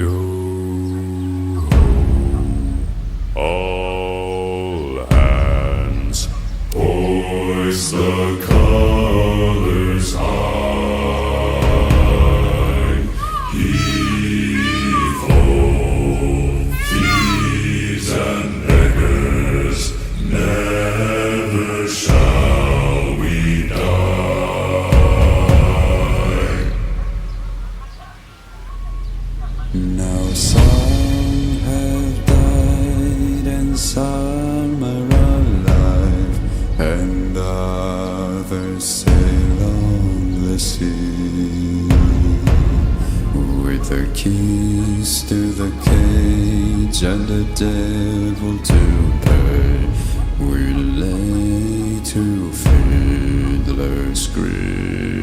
Yo ho, all hands, hoist the colors high. Heave ho, thieves and beggars, never shall we die. Now some have died and some are alive, and others sail on the sea. With the keys to the cage and the devil to pay, we lay to fiddler's grave.